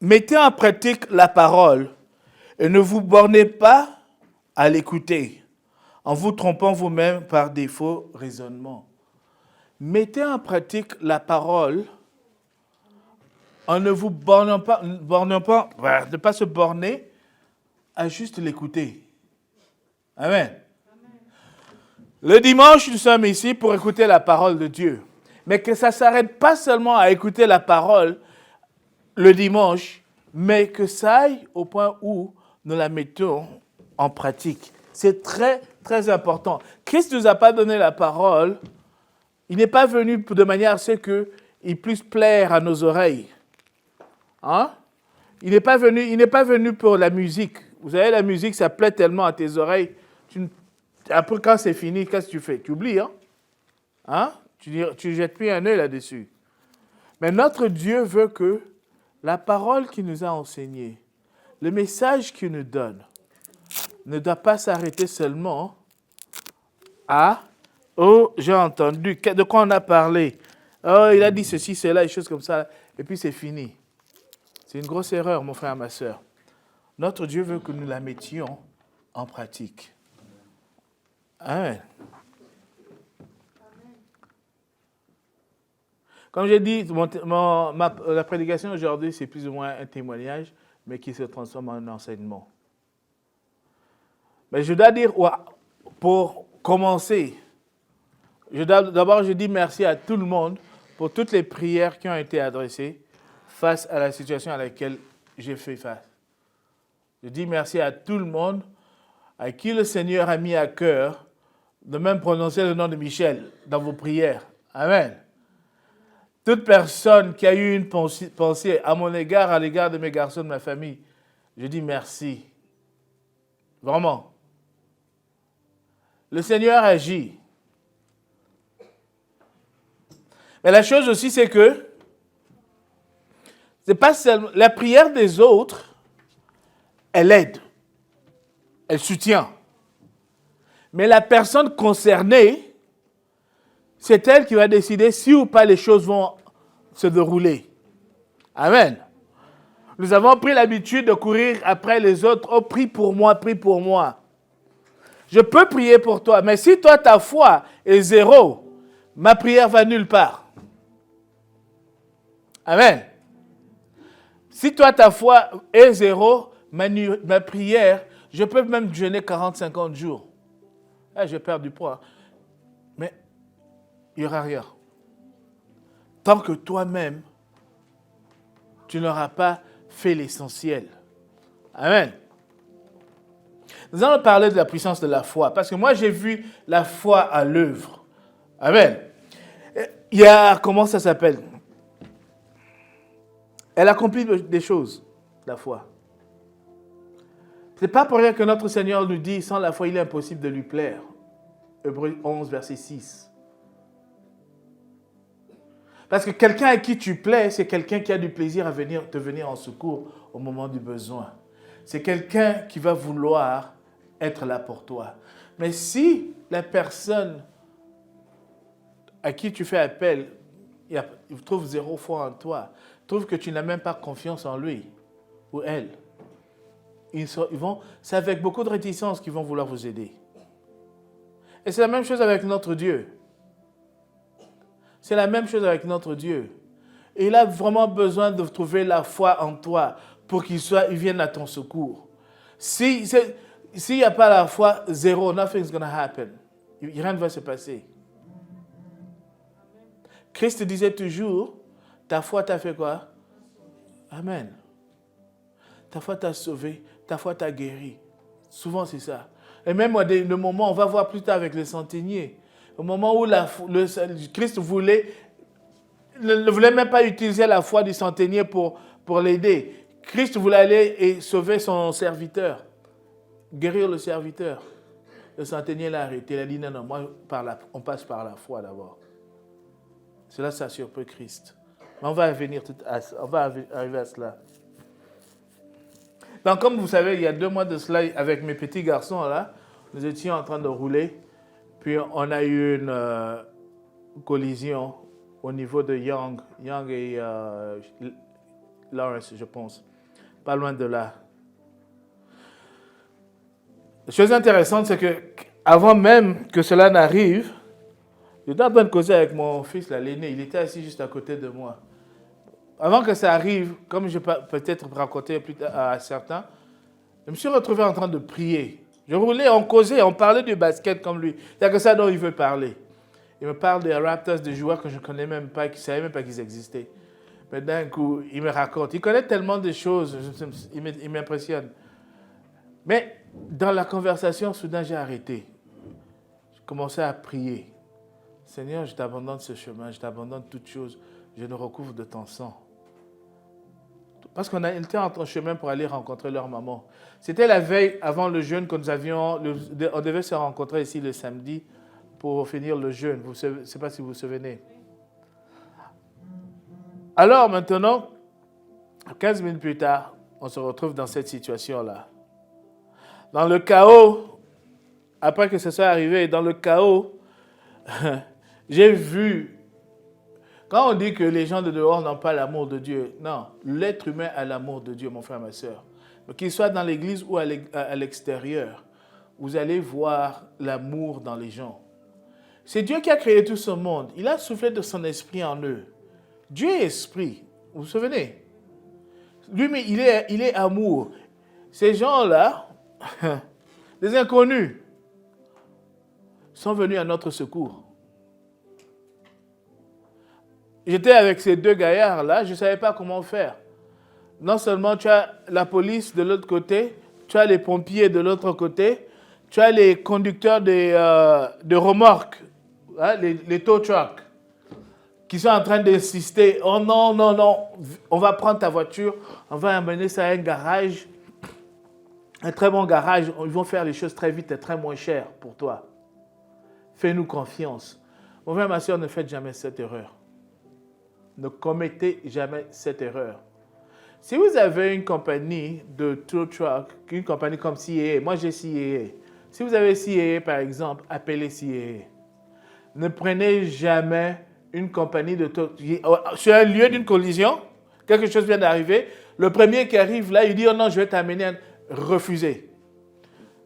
Mettez en pratique la parole et ne vous bornez pas à l'écouter en vous trompant vous-même par des faux raisonnements. Mettez en pratique la parole en ne vous ne pas se borner à juste l'écouter. Amen. Le dimanche, nous sommes ici pour écouter la parole de Dieu. Mais que ça ne s'arrête pas seulement à écouter la parole le dimanche, mais que ça aille au point où nous la mettons en pratique. C'est très, très important. Christ ne nous a pas donné la parole. Il n'est pas venu de manière à ce qu'il puisse plaire à nos oreilles. Hein? Il n'est pas venu pour la musique. Vous savez, la musique, ça plaît tellement à tes oreilles. Après, quand c'est fini, qu'est-ce que tu fais? Tu oublies, hein? Hein? Tu jettes plus un œil là-dessus. Mais notre Dieu veut que la parole qu'il nous a enseignée, le message qu'il nous donne, ne doit pas s'arrêter seulement à « Oh, j'ai entendu, de quoi on a parlé? Oh, il a dit ceci, cela, des choses comme ça. » Et puis c'est fini. C'est une grosse erreur, mon frère, ma soeur. Notre Dieu veut que nous la mettions en pratique. Amen. Comme j'ai dit, la prédication aujourd'hui, c'est plus ou moins un témoignage, mais qui se transforme en un enseignement. Mais je dois dire, pour commencer, d'abord je dis merci à tout le monde pour toutes les prières qui ont été adressées face à la situation à laquelle j'ai fait face. Je dis merci à tout le monde à qui le Seigneur a mis à cœur de même prononcer le nom de Michel dans vos prières. Amen. Toute personne qui a eu une pensée à mon égard, à l'égard de mes garçons, de ma famille, je dis merci. Vraiment. Le Seigneur agit. Mais la chose aussi, c'est que c'est pas seulement la prière des autres, elle aide, elle soutient. Mais la personne concernée, c'est elle qui va décider si ou pas les choses vont se dérouler. Amen. Nous avons pris l'habitude de courir après les autres. Oh, prie pour moi, prie pour moi. Je peux prier pour toi, mais si toi, ta foi est zéro, ma prière va nulle part. Amen. Si toi, ta foi est zéro, ma prière, je peux même jeûner 40-50 jours. Là, je perds du poids. Mais il n'y aura rien. Tant que toi-même, tu n'auras pas fait l'essentiel. Amen. Nous allons parler de la puissance de la foi, parce que moi, j'ai vu la foi à l'œuvre. Amen. Il y a, comment ça s'appelle? Elle accomplit des choses, la foi. Ce n'est pas pour rien que notre Seigneur nous dit, sans la foi, il est impossible de lui plaire. Hébreux 11, verset 6. Parce que quelqu'un à qui tu plais, c'est quelqu'un qui a du plaisir à te venir en secours au moment du besoin. C'est quelqu'un qui va vouloir être là pour toi. Mais si la personne à qui tu fais appel, il trouve zéro foi en toi, trouve que tu n'as même pas confiance en lui ou elle, c'est avec beaucoup de réticence qu'ils vont vouloir vous aider. Et c'est la même chose avec notre Dieu. C'est la même chose avec notre Dieu. Et il a vraiment besoin de trouver la foi en toi pour qu'il vienne à ton secours. S'il n'y a pas la foi, zéro, nothing's going to happen. Rien ne va se passer. Christ disait toujours, ta foi t'a fait quoi? Amen. Ta foi t'a sauvé, ta foi t'a guéri. Souvent c'est ça. Et même le moment, on va voir plus tard avec le centenier, au moment où Christ ne voulait même pas utiliser la foi du centenier pour l'aider. Christ voulait aller et sauver son serviteur, guérir le serviteur. Le centenier l'a arrêté, il a dit non, moi, on passe par la foi d'abord. Cela, ça surprend Christ. Mais on va arriver à cela. Donc, comme vous savez, il y a 2 mois de cela, avec mes petits garçons, là, nous étions en train de rouler, puis on a eu une collision au niveau de Young et Lawrence, je pense. Pas loin de là. La chose intéressante, c'est que avant même que cela n'arrive, j'étais en train de causer avec mon fils, l'aîné. Il était assis juste à côté de moi. Avant que ça arrive, comme je peux peut-être raconter plus tard à certains, je me suis retrouvé en train de prier. Je roulais, on causait, on parlait du basket comme lui. C'est que ça dont il veut parler. Il me parle des Raptors, des joueurs que je ne connais même pas, qui ne savaient même pas qu'ils existaient. Mais d'un coup, il me raconte. Il connaît tellement de choses, il m'impressionne. Mais dans la conversation, soudain, j'ai arrêté. Je commençais à prier. Seigneur, je t'abandonne ce chemin, je t'abandonne toutes choses. Je nous recouvre de ton sang. Parce qu'on était en chemin pour aller rencontrer leur maman. C'était la veille avant le jeûne que nous avions. On devait se rencontrer ici le samedi pour finir le jeûne. Je ne sais pas si vous vous souvenez. Alors maintenant, 15 minutes plus tard, on se retrouve dans cette situation-là. Dans le chaos, après que ce soit arrivé, dans le chaos, j'ai vu. Quand on dit que les gens de dehors n'ont pas l'amour de Dieu, non, l'être humain a l'amour de Dieu, mon frère, ma soeur. Qu'il soit dans l'église ou à l'extérieur, vous allez voir l'amour dans les gens. C'est Dieu qui a créé tout ce monde. Il a soufflé de son esprit en eux. Dieu est esprit, vous vous souvenez? Lui, mais il est amour. Ces gens-là, les inconnus, sont venus à notre secours. J'étais avec ces deux gaillards-là, je ne savais pas comment faire. Non seulement tu as la police de l'autre côté, tu as les pompiers de l'autre côté, tu as les conducteurs de remorques, hein, les tow trucks, qui sont en train d'insister. Oh non, non, non, on va prendre ta voiture, on va amener ça à un garage, un très bon garage, ils vont faire les choses très vite et très moins cher pour toi. Fais-nous confiance. Mon frère, ma soeur, ne faites jamais cette erreur. Ne commettez jamais cette erreur. Si vous avez une compagnie de tow truck, une compagnie comme CAA, moi j'ai CAA. Si vous avez CAA par exemple, appelez CAA. Ne prenez jamais une compagnie de tow truck. Sur un lieu d'une collision, quelque chose vient d'arriver, le premier qui arrive là, il dit « Oh non, je vais t'amener à refuser ».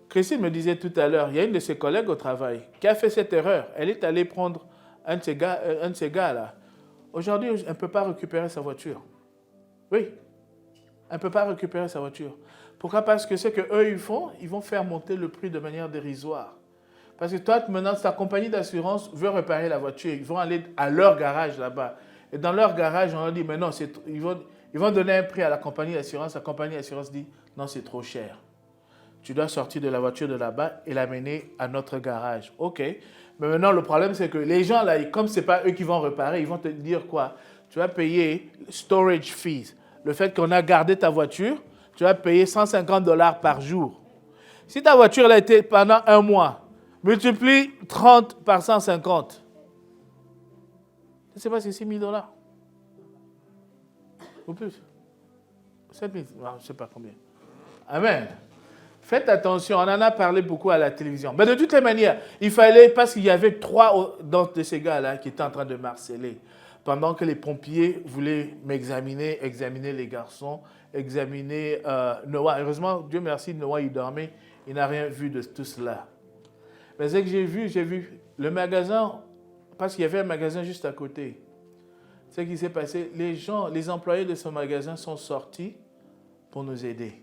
Christine me disait tout à l'heure, il y a une de ses collègues au travail qui a fait cette erreur. Elle est allée prendre un de ces gars là. Aujourd'hui, elle ne peut pas récupérer sa voiture. Oui, elle ne peut pas récupérer sa voiture. Pourquoi? Parce que ce qu'eux, ils vont faire monter le prix de manière dérisoire. Parce que toi, maintenant, ta compagnie d'assurance veut réparer la voiture. Ils vont aller à leur garage là-bas. Et dans leur garage, on leur dit, mais non, ils vont donner un prix à la compagnie d'assurance. La compagnie d'assurance dit, non, c'est trop cher. Tu dois sortir de la voiture de là-bas et l'amener à notre garage. OK. Mais maintenant, le problème, c'est que les gens, là, comme ce n'est pas eux qui vont réparer, ils vont te dire quoi? Tu vas payer storage fees. Le fait qu'on a gardé ta voiture, tu vas payer $150 par jour. Si ta voiture a été pendant un mois, multiplie 30 par 150. Je ne sais pas, c'est $6,000. Ou plus. 7 000, je ne sais pas combien. Amen. Faites attention, on en a parlé beaucoup à la télévision. Mais de toutes les manières, il fallait, parce qu'il y avait 3 de ces gars-là qui étaient en train de marceler. Pendant que les pompiers voulaient examiner les garçons, examiner Noah. Heureusement, Dieu merci, Noah, il dormait, il n'a rien vu de tout cela. Mais ce que j'ai vu le magasin, parce qu'il y avait un magasin juste à côté. Ce qui s'est passé, les employés de ce magasin sont sortis pour nous aider.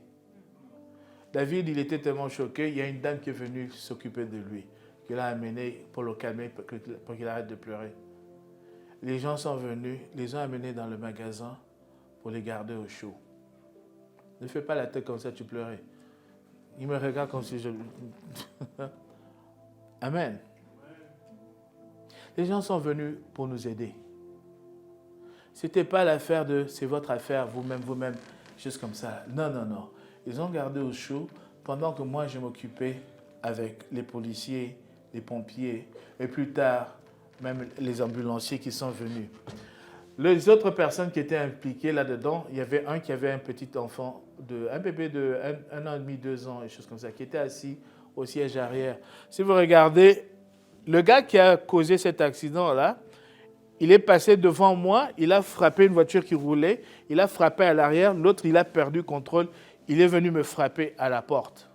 David, il était tellement choqué, il y a une dame qui est venue s'occuper de lui, qui l'a amené pour le calmer, pour qu'il arrête de pleurer. Les gens sont venus, les ont amenés dans le magasin pour les garder au chaud. Ne fais pas la tête comme ça, tu pleurais. Il me regarde comme si je... Amen. Les gens sont venus pour nous aider. Ce n'était pas l'affaire de « c'est votre affaire, vous-même, juste comme ça ». Non, non, non. Ils ont gardé au chaud pendant que moi je m'occupais avec les policiers, les pompiers et plus tard même les ambulanciers qui sont venus. Les autres personnes qui étaient impliquées là-dedans, il y avait un qui avait un petit enfant, un bébé de 1 an et demi, 2 ans, et choses comme ça, qui était assis au siège arrière. Si vous regardez, le gars qui a causé cet accident-là, il est passé devant moi, il a frappé une voiture qui roulait, il a frappé à l'arrière, l'autre, il a perdu contrôle, il est venu me frapper à la porte.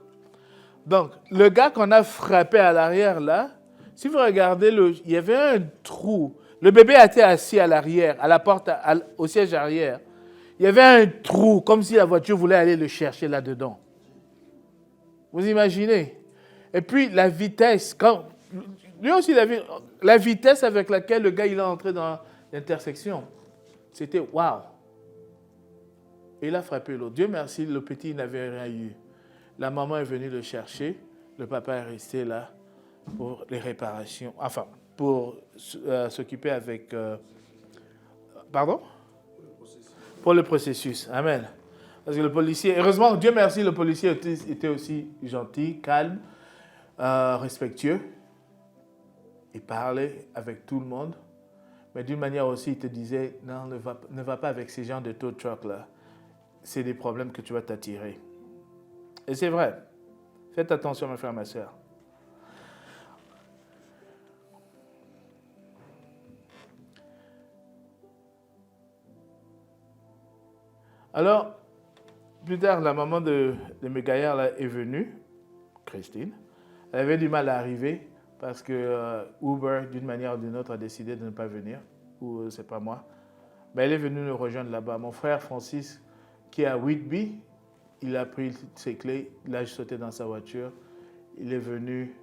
Donc, le gars qu'on a frappé à l'arrière, là, si vous regardez, il y avait un trou. Le bébé était assis à l'arrière, à la porte, au siège arrière. Il y avait un trou, comme si la voiture voulait aller le chercher là-dedans. Vous imaginez? Et puis, la vitesse, lui aussi, la vitesse avec laquelle le gars il est entré dans l'intersection, c'était waouh. Et il a frappé l'autre. Dieu merci, le petit n'avait rien eu. La maman est venue le chercher, le papa est resté là pour les réparations, enfin, pour s'occuper avec... pardon? Pour le processus. Amen. Parce que le policier, heureusement, Dieu merci, le policier était aussi gentil, calme, respectueux. Il parlait avec tout le monde, mais d'une manière aussi, il te disait, non, ne va pas avec ces gens de tow truck là. C'est des problèmes que tu vas t'attirer. Et c'est vrai. Faites attention, mes frères et mes sœurs. Alors, plus tard, la maman de mes gaillards là, est venue, Christine. Elle avait du mal à arriver parce que Uber, d'une manière ou d'une autre, a décidé de ne pas venir, ou c'est pas moi. Mais elle est venue nous rejoindre là-bas. Mon frère Francis, qui est à Whitby, il a pris ses clés, il a sauté dans sa voiture, il est venu,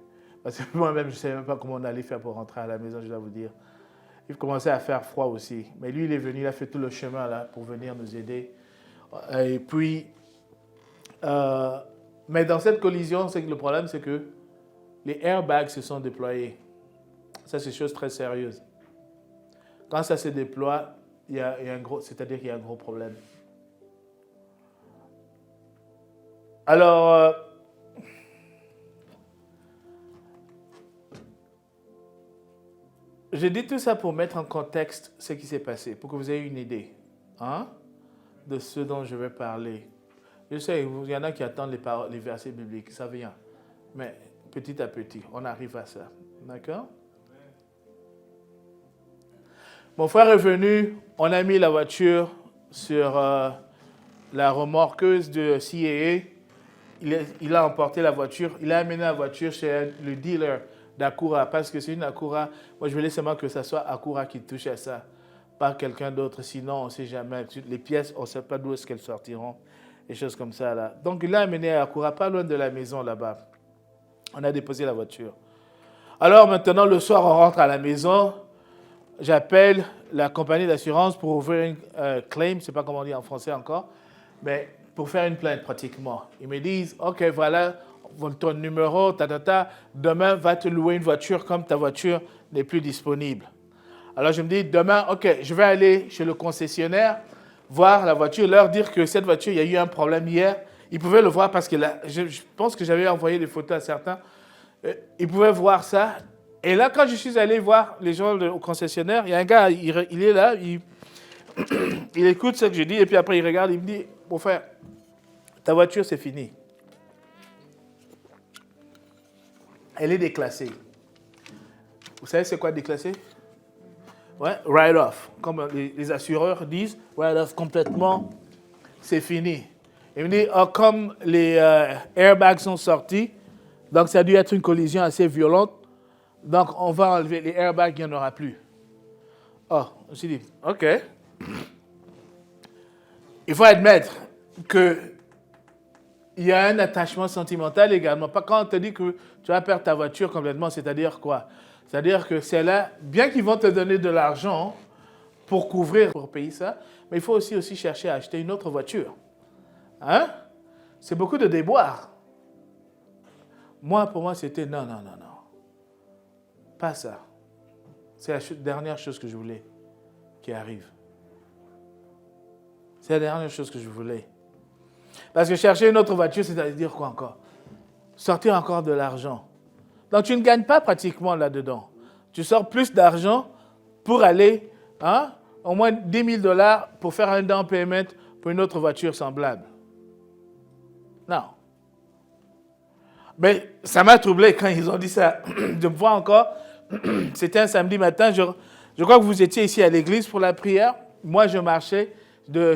parce que moi-même, je ne savais même pas comment on allait faire pour rentrer à la maison, je dois vous dire. Il commençait à faire froid aussi. Mais lui, il est venu, il a fait tout le chemin là pour venir nous aider. Et puis, mais dans cette collision, c'est que le problème, c'est que les airbags se sont déployés. Ça, c'est une chose très sérieuse. Quand ça se déploie, c'est-à-dire qu'il y a un gros problème. Alors, je dis tout ça pour mettre en contexte ce qui s'est passé, pour que vous ayez une idée de ce dont je vais parler. Je sais, il y en a qui attendent les versets bibliques, ça vient. Mais petit à petit, on arrive à ça. D'accord? Mon frère est venu, on a mis la voiture sur la remorqueuse de CAA. Il a emporté la voiture, il a amené la voiture chez le dealer d'Acura, parce que c'est une Acura. Moi, je voulais seulement que ce soit Acura qui touche à ça, pas quelqu'un d'autre. Sinon, on ne sait jamais. Les pièces, on ne sait pas d'où est-ce qu'elles sortiront, des choses comme ça. Là. Donc, il l'a amené à Acura, pas loin de la maison là-bas. On a déposé la voiture. Alors, maintenant, le soir, on rentre à la maison. J'appelle la compagnie d'assurance pour ouvrir un claim, je ne sais pas comment on dit en français encore, mais pour faire une plainte pratiquement. Ils me disent, OK, voilà ton numéro, demain va te louer une voiture comme ta voiture n'est plus disponible. Alors je me dis, demain, OK, je vais aller chez le concessionnaire, voir la voiture, leur dire que cette voiture, il y a eu un problème hier. Ils pouvaient le voir parce que là, je pense que j'avais envoyé des photos à certains. Ils pouvaient voir ça. Et là, quand je suis allé voir les gens au concessionnaire, il y a un gars, il est là, il écoute ce que je dis, et puis après il regarde, il me dit, mon frère, ta voiture, c'est fini. Elle est déclassée. Vous savez c'est quoi déclassé? Ouais, write-off. Comme les assureurs disent, write-off complètement, c'est fini. Il me dit, comme les airbags sont sortis, donc ça a dû être une collision assez violente, donc on va enlever les airbags, il n'y en aura plus. Oh, je me suis dit, OK. Il faut admettre qu'il y a un attachement sentimental également. Pas quand on te dit que tu vas perdre ta voiture complètement, c'est-à-dire quoi? C'est-à-dire que c'est là, bien qu'ils vont te donner de l'argent pour couvrir, pour payer ça, mais il faut aussi chercher à acheter une autre voiture. Hein? C'est beaucoup de déboires. Pour moi, c'était non. Pas ça. C'est la dernière chose que je voulais qui arrive. C'est la dernière chose que je voulais. Parce que chercher une autre voiture, c'est-à-dire quoi encore? Sortir encore de l'argent. Donc, tu ne gagnes pas pratiquement là-dedans. Tu sors plus d'argent pour aller, au moins 10 000 $ pour faire un down payment pour une autre voiture semblable. Non. Mais ça m'a troublé quand ils ont dit ça. De me voir encore, c'était un samedi matin, Je crois que vous étiez ici à l'église pour la prière. Moi, je marchais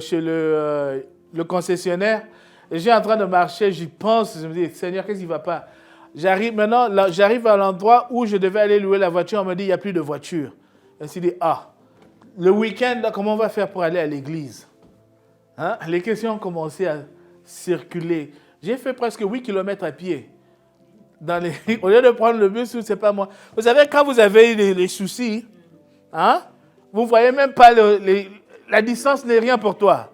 chez le concessionnaire. Et j'ai en train de marcher, j'y pense, je me dis, Seigneur, qu'est-ce qui ne va pas? J'arrive à l'endroit où je devais aller louer la voiture. On me dit, il n'y a plus de voiture. Je me suis dit, le week-end, comment on va faire pour aller à l'église? Hein? Les questions ont commencé à circuler. J'ai fait presque 8 km à pied. Au lieu de prendre le bus, c'est pas moi. Vous savez, quand vous avez les soucis, hein, vous ne voyez même pas la distance n'est rien pour toi.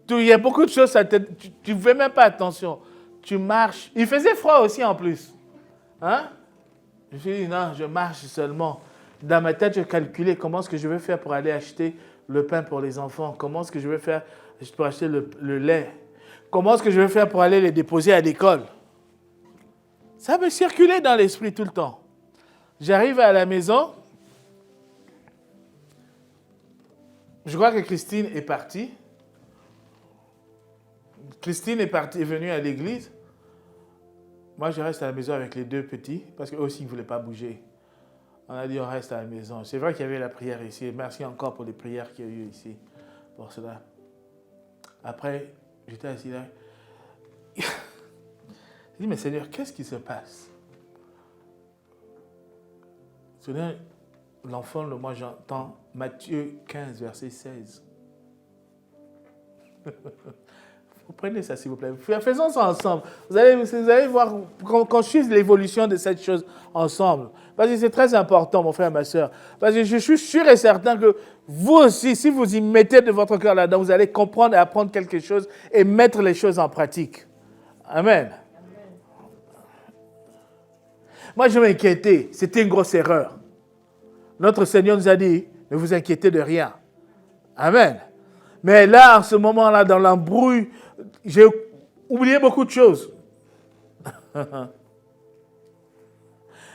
Il y a beaucoup de choses, tu ne fais même pas attention. Tu marches. Il faisait froid aussi en plus. Hein? Je me suis dit, non, je marche seulement. Dans ma tête, je calculais comment est-ce que je vais faire pour aller acheter le pain pour les enfants. Comment est-ce que je vais faire pour acheter le lait. Comment est-ce que je vais faire pour aller les déposer à l'école. Ça me circulait dans l'esprit tout le temps. J'arrive à la maison. Je crois que Christine est partie. Christine est venue à l'église. Moi, je reste à la maison avec les deux petits, parce qu'eux aussi, ils ne voulaient pas bouger. On a dit, on reste à la maison. C'est vrai qu'il y avait la prière ici. Merci encore pour les prières qu'il y a eu ici, pour cela. Après, j'étais assis là. J'ai dit, mais Seigneur, qu'est-ce qui se passe? Soudain, l'enfant, moi, j'entends Matthieu 15, verset 16. Vous prenez ça, s'il vous plaît. Faisons ça ensemble. Vous allez voir qu'on suive l'évolution de cette chose ensemble. Parce que c'est très important, mon frère et ma soeur. Parce que je suis sûr et certain que vous aussi, si vous y mettez de votre cœur là-dedans, vous allez comprendre et apprendre quelque chose et mettre les choses en pratique. Amen. Moi, je m'inquiétais. C'était une grosse erreur. Notre Seigneur nous a dit, ne vous inquiétez de rien. Amen. Mais là, en ce moment-là, dans l'embrouille, j'ai oublié beaucoup de choses.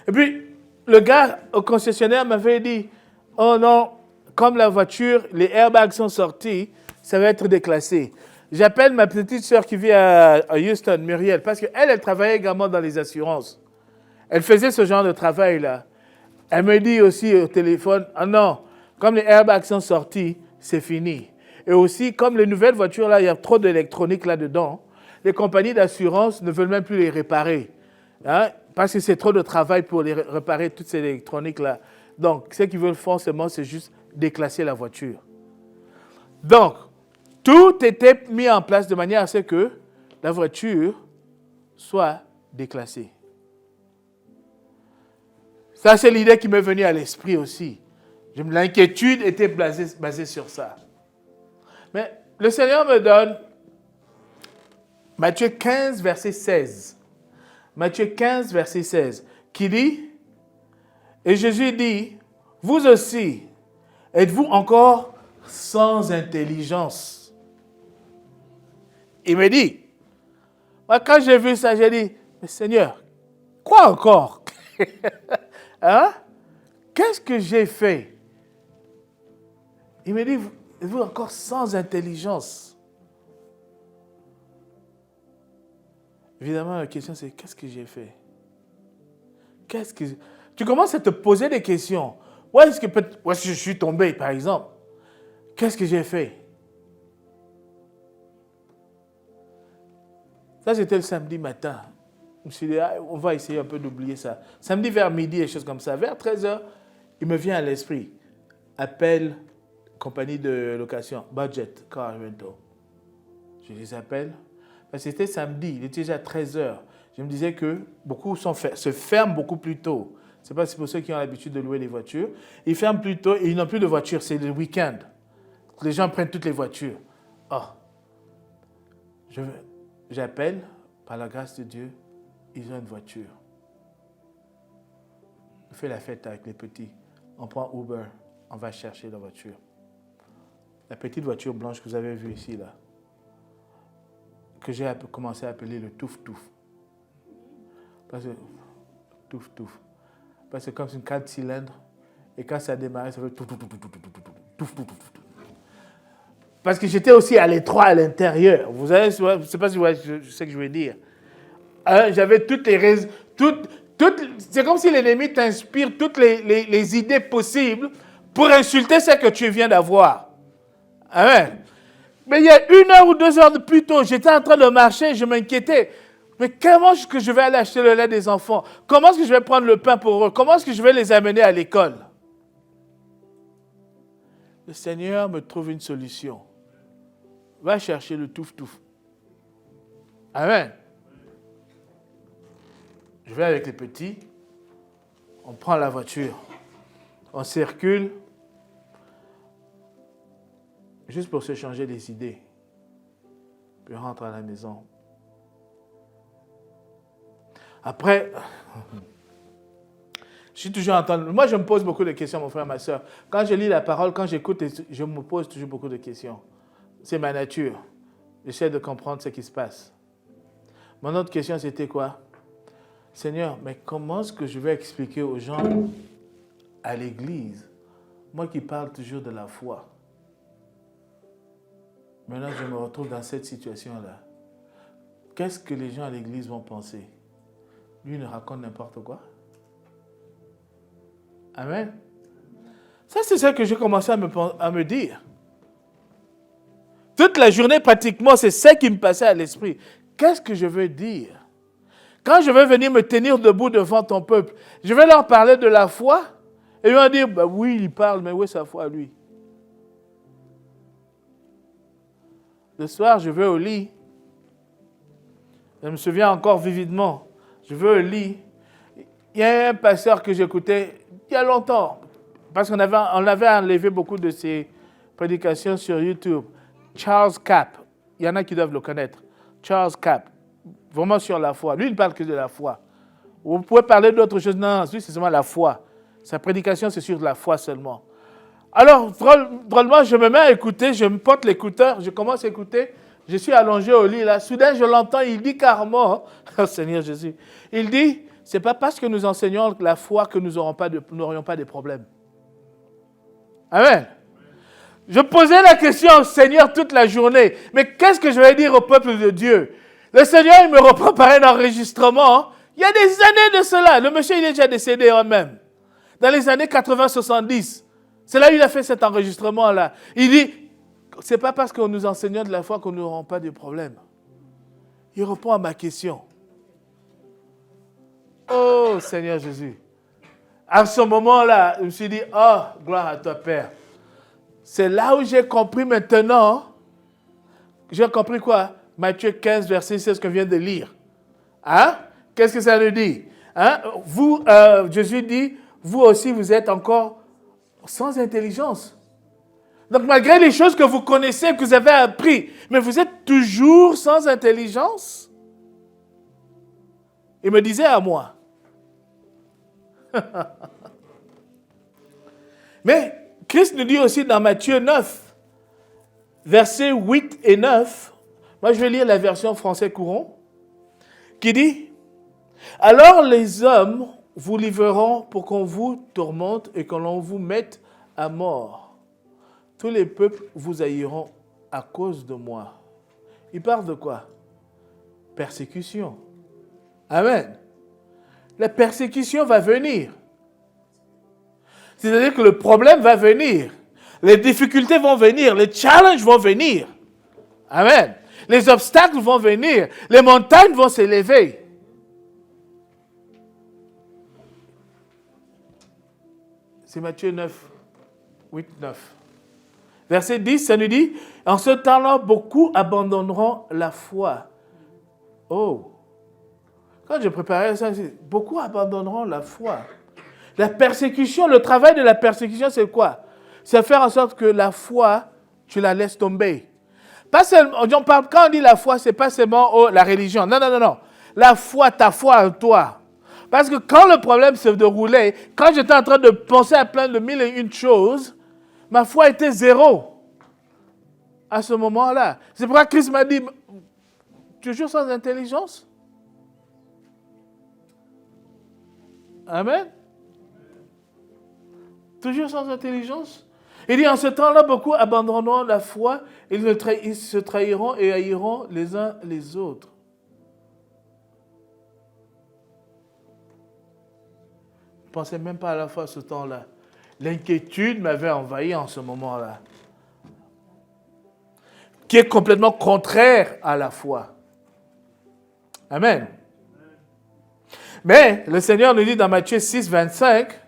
Et puis, le gars au concessionnaire m'avait dit, oh non, comme la voiture, les airbags sont sortis, ça va être déclassé. J'appelle ma petite sœur qui vit à Houston, Muriel, parce qu'elle, elle travaillait également dans les assurances. Elle faisait ce genre de travail-là. Elle me dit aussi au téléphone, ah non, comme les airbags sont sortis, c'est fini. Et aussi, comme les nouvelles voitures, là, il y a trop d'électronique là-dedans, les compagnies d'assurance ne veulent même plus les réparer. Hein, parce que c'est trop de travail pour les réparer, toutes ces électroniques-là. Donc, ce qu'ils veulent forcément, c'est juste déclasser la voiture. Donc, tout était mis en place de manière à ce que la voiture soit déclassée. Ça, c'est l'idée qui m'est venue à l'esprit aussi. L'inquiétude était basée sur ça. Mais le Seigneur me donne Matthieu 15, verset 16. Matthieu 15, verset 16, qui dit, et Jésus dit, vous aussi, êtes-vous encore sans intelligence? Il me dit, moi, quand j'ai vu ça, j'ai dit, mais Seigneur, quoi encore? Hein? Qu'est-ce que j'ai fait? Il me dit, êtes-vous encore sans intelligence? Évidemment, la question c'est, qu'est-ce que j'ai fait? Tu commences à te poser des questions. Où est-ce que je suis tombé, par exemple? Qu'est-ce que j'ai fait? Ça, c'était le samedi matin. Je me suis dit, on va essayer un peu d'oublier ça. Samedi vers midi, des choses comme ça. Vers 13h, il me vient à l'esprit. Appel, compagnie de location, budget, car rental. Je les appelle. Parce que c'était samedi, il était déjà 13h. Je me disais que beaucoup se ferment beaucoup plus tôt. Ce n'est pas pour ceux qui ont l'habitude de louer les voitures. Ils ferment plus tôt et ils n'ont plus de voitures. C'est le week-end. Les gens prennent toutes les voitures. J'appelle, par la grâce de Dieu, ils ont une voiture. On fait la fête avec les petits. On prend Uber, on va chercher la voiture. La petite voiture blanche que vous avez vue ici, là, que j'ai commencé à appeler le touf-touf. Parce que comme c'est une 4 cylindres, et quand ça démarre, ça fait touf. Parce que j'étais aussi à l'étroit à l'intérieur. Vous savez, je ne sais pas si vous voyez ce que je veux dire. J'avais toutes les raisons, c'est comme si l'ennemi t'inspire toutes les idées possibles pour insulter ce que tu viens d'avoir. Amen. Mais il y a 1 heure ou 2 heures de plus tôt, j'étais en train de marcher, je m'inquiétais. Mais comment est-ce que je vais aller acheter le lait des enfants? Comment est-ce que je vais prendre le pain pour eux? Comment est-ce que je vais les amener à l'école? Le Seigneur me trouve une solution. Va chercher le touf-touf. Amen. Je vais avec les petits. On prend la voiture. On circule. Juste pour se changer les idées. Puis on rentre à la maison. Après, je suis toujours en train de... Moi, je me pose beaucoup de questions, mon frère, ma soeur. Quand je lis la parole, quand j'écoute, je me pose toujours beaucoup de questions. C'est ma nature. J'essaie de comprendre ce qui se passe. Mon autre question, c'était quoi? Seigneur, mais comment est-ce que je vais expliquer aux gens à l'église, moi qui parle toujours de la foi, maintenant je me retrouve dans cette situation-là. Qu'est-ce que les gens à l'église vont penser? Lui ne raconte n'importe quoi. Amen. Ça, c'est ça que j'ai commencé à me dire. Toute la journée, pratiquement, c'est ça qui me passait à l'esprit. Qu'est-ce que je veux dire? Quand je vais venir me tenir debout devant ton peuple, je vais leur parler de la foi et ils vont dire, bah oui, il parle, mais où est sa foi, lui? Le soir, je vais au lit. Je me souviens encore vividement. Je vais au lit. Il y a un pasteur que j'écoutais il y a longtemps, parce qu'on avait enlevé beaucoup de ses prédications sur YouTube. Charles Capp. Il y en a qui doivent le connaître. Charles Capp. Vraiment sur la foi. Lui, il ne parle que de la foi. Vous pouvez parler d'autres choses. Non, lui, c'est seulement la foi. Sa prédication, c'est sur la foi seulement. Alors, drôlement, je me mets à écouter, je me porte l'écouteur, je commence à écouter, je suis allongé au lit, là. Soudain, je l'entends, il dit carrément, oh Seigneur Jésus, il dit, c'est pas parce que nous enseignons la foi que nous n'aurions pas de problèmes. Amen. Je posais la question au Seigneur toute la journée, mais qu'est-ce que je vais dire au peuple de Dieu? Le Seigneur, il me reprend par un enregistrement. Il y a des années de cela. Le monsieur, il est déjà décédé même. Dans les années 80-70. C'est là où il a fait cet enregistrement-là. Il dit, c'est pas parce que nous enseignons de la foi qu'on n'aura pas de problème. Il répond à ma question. Oh, Seigneur Jésus. À ce moment-là, je me suis dit, oh, gloire à toi, Père. C'est là où j'ai compris maintenant. J'ai compris quoi? Matthieu 15, verset 16 que je viens de lire. Hein? Qu'est-ce que ça veut dire? Hein? Vous, Jésus dit, vous aussi, vous êtes encore sans intelligence. Donc, malgré les choses que vous connaissez, que vous avez appris, mais vous êtes toujours sans intelligence? Il me disait à moi. Mais Christ nous dit aussi dans Matthieu 9, versets 8 et 9, moi je vais lire la version français courant, qui dit, « Alors les hommes vous livreront pour qu'on vous tourmente et que l'on vous mette à mort. Tous les peuples vous haïront à cause de moi. » Il parle de quoi? Persécution. Amen. La persécution va venir. C'est-à-dire que le problème va venir. Les difficultés vont venir. Les challenges vont venir. Amen. Les obstacles vont venir. Les montagnes vont s'élever. C'est Matthieu 9, 8, 9. Verset 10, ça nous dit, « En ce temps-là, beaucoup abandonneront la foi. » Oh! Quand je préparais ça, beaucoup abandonneront la foi. La persécution, le travail de la persécution, c'est quoi? C'est faire en sorte que la foi, tu la laisses tomber. Pas seulement, quand on dit la foi, ce n'est pas seulement la religion. Non, non, non, non. La foi, ta foi en toi. Parce que quand le problème se déroulait, quand j'étais en train de penser à plein de mille et une choses, ma foi était zéro. À ce moment-là. C'est pourquoi Christ m'a dit, toujours sans intelligence? Amen. Toujours sans intelligence. Il dit, en ce temps-là, beaucoup abandonneront la foi, ils se trahiront et haïront les uns les autres. Ne pensez même pas à la foi à ce temps-là. l'inquiétude m'avait envahi en ce moment-là, qui est complètement contraire à la foi. Amen. Mais le Seigneur nous dit dans Matthieu 6, 25,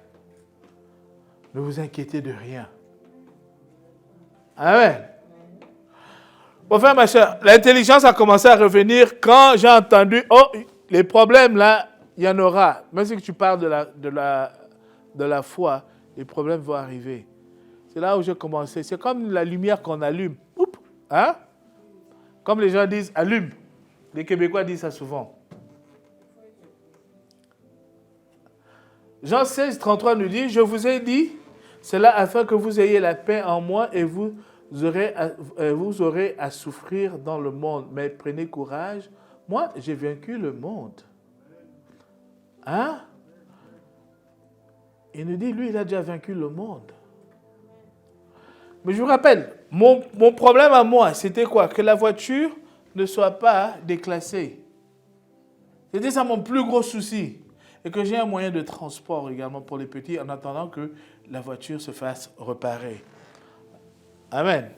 ne vous inquiétez de rien. Amen. Mon frère, ma chère, l'intelligence a commencé à revenir quand j'ai entendu, oh, les problèmes là, il y en aura. Même si tu parles de la foi, les problèmes vont arriver. C'est là où j'ai commencé. C'est comme la lumière qu'on allume. Oups, hein? Comme les gens disent, allume. Les Québécois disent ça souvent. Jean 16, 33 nous dit, je vous ai dit, cela afin que vous ayez la paix en moi et vous aurez à souffrir dans le monde. Mais prenez courage, moi j'ai vaincu le monde. Hein? Il nous dit, lui il a déjà vaincu le monde. Mais je vous rappelle, mon problème à moi, c'était quoi? Que la voiture ne soit pas déclassée. C'était ça mon plus gros souci. Et que j'ai un moyen de transport également pour les petits en attendant que la voiture se fasse réparer. Amen.